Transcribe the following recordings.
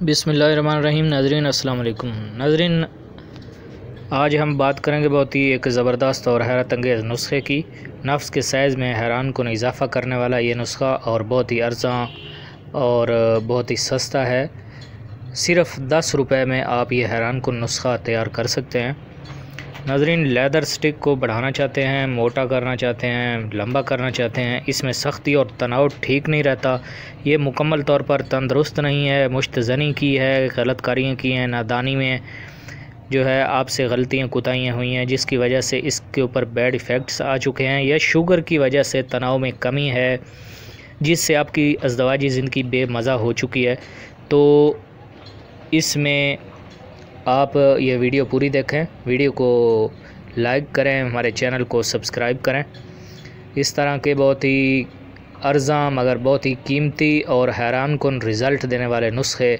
बिस्मिल्लाहिर्रहमानिर्रहीम। नाज़रीन अस्सलाम वालेकुम। नाज़रीन, आज हम बात करेंगे बहुत ही एक ज़बरदस्त और हैरत अंगेज़ नुस्खे की। नफ्स के साइज़ में हैरान कुन इजाफ़ा करने वाला ये नुस्खा और बहुत ही अर्ज़ां और बहुत ही सस्ता है। सिर्फ़ 10 रुपये में आप ये हैरान कुन नुस्खा तैयार कर सकते हैं। नाज़रीन, लेदर स्टिक को बढ़ाना चाहते हैं, मोटा करना चाहते हैं, लंबा करना चाहते हैं, इसमें सख्ती और तनाव ठीक नहीं रहता, ये मुकम्मल तौर पर तंदुरुस्त नहीं है, मुश्तज़नी की है, गलतकारियाँ की हैं, नादानी में जो है आपसे गलतियाँ कोताहियाँ हुई हैं, जिसकी वजह से इसके ऊपर बैड इफ़ेक्ट्स आ चुके हैं, या शुगर की वजह से तनाव में कमी है, जिससे आपकी अज़दवाजी ज़िंदगी बेमज़ा हो चुकी है। तो इसमें आप ये वीडियो पूरी देखें, वीडियो को लाइक करें, हमारे चैनल को सब्सक्राइब करें। इस तरह के बहुत ही अर्ज़ां मगर बहुत ही कीमती और हैरान कुन रिज़ल्ट देने वाले नुस्खे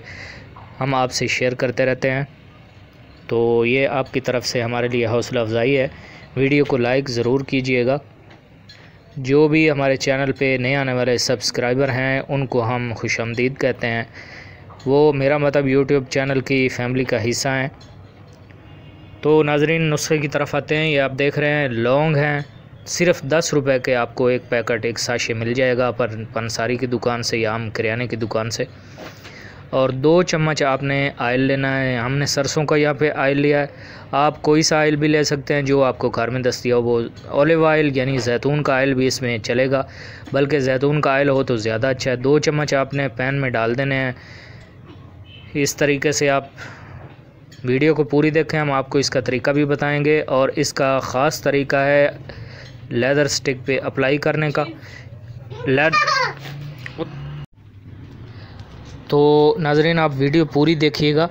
हम आपसे शेयर करते रहते हैं। तो ये आपकी तरफ से हमारे लिए हौसला अफ़ज़ाई है। वीडियो को लाइक ज़रूर कीजिएगा। जो भी हमारे चैनल पे नए आने वाले सब्सक्राइबर हैं उनको हम खुशामदीद कहते हैं। वो मेरा मतलब यूट्यूब चैनल की फ़ैमिली का हिस्सा हैं। तो नाज़रीन, नुस्खे की तरफ आते हैं। ये आप देख रहे हैं लौंग हैं, सिर्फ़ 10 रुपये के आपको एक पैकेट, एक साशे मिल जाएगा पर पंसारी की दुकान से या आम किराने की दुकान से। और 2 चम्मच आपने आयल लेना है। हमने सरसों का यहाँ पे आयल लिया है, आप कोई सा आयल भी ले सकते हैं जो आपको घर में दस्तियाब हो। ऑलिव ऑयल यानी जैतून का आयल भी इसमें चलेगा, बल्कि जैतून का आयल हो तो ज़्यादा अच्छा है। 2 चम्मच आपने पैन में डाल देने हैं। इस तरीके से आप वीडियो को पूरी देखें, हम आपको इसका तरीका भी बताएंगे। और इसका ख़ास तरीका है लेदर स्टिक पे अप्लाई करने का। तो नाज़रीन, आप वीडियो पूरी देखिएगा,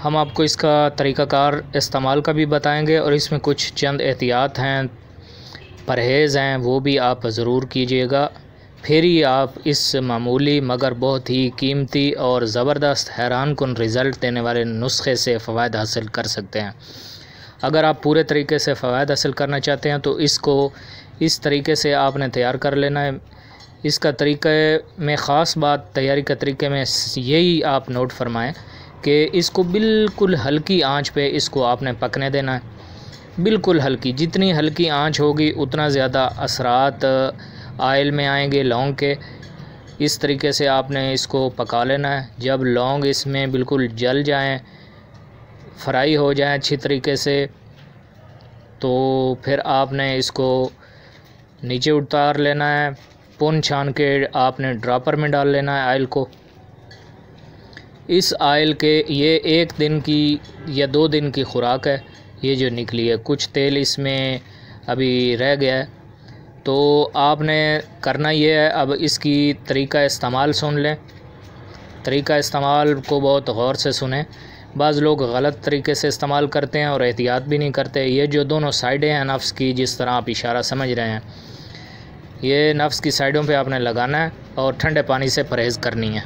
हम आपको इसका तरीक़ाकार इस्तेमाल का भी बताएंगे और इसमें कुछ चंद एहतियात हैं, परहेज़ हैं, वो भी आप ज़रूर कीजिएगा। फिर ही आप इस मामूली मगर बहुत ही कीमती और ज़बरदस्त हैरान कुन रिज़ल्ट देने वाले नुस्खे से फ़वायद हासिल कर सकते हैं। अगर आप पूरे तरीके से फ़वायद हासिल करना चाहते हैं तो इसको इस तरीके से आपने तैयार कर लेना है। इसका तरीक़े में ख़ास बात तैयारी के तरीके में यही आप नोट फरमाएं कि इसको बिल्कुल हल्की आंच पे इसको आपने पकने देना है, बिल्कुल हल्की। जितनी हल्की आंच होगी उतना ज़्यादा असरात आयल में आएंगे लौंग के। इस तरीके से आपने इसको पका लेना है। जब लौंग इसमें बिल्कुल जल जाएं, फ्राई हो जाएं अच्छी तरीके से, तो फिर आपने इसको नीचे उतार लेना है। पुन छान के आपने ड्रॉपर में डाल लेना है आयल को। इस आयल के ये 1 दिन की या 2 दिन की खुराक है, ये जो निकली है। कुछ तेल इसमें अभी रह गया है, तो आपने करना ये है, अब इसकी तरीका इस्तेमाल सुन लें। तरीका इस्तेमाल को बहुत गौर से सुनें। बाज़ लोग गलत तरीके से इस्तेमाल करते हैं और एहतियात भी नहीं करते। ये जो दोनों साइडें हैं नफ्स की, जिस तरह आप इशारा समझ रहे हैं, ये नफ्स की साइडों पे आपने लगाना है और ठंडे पानी से परहेज़ करनी है।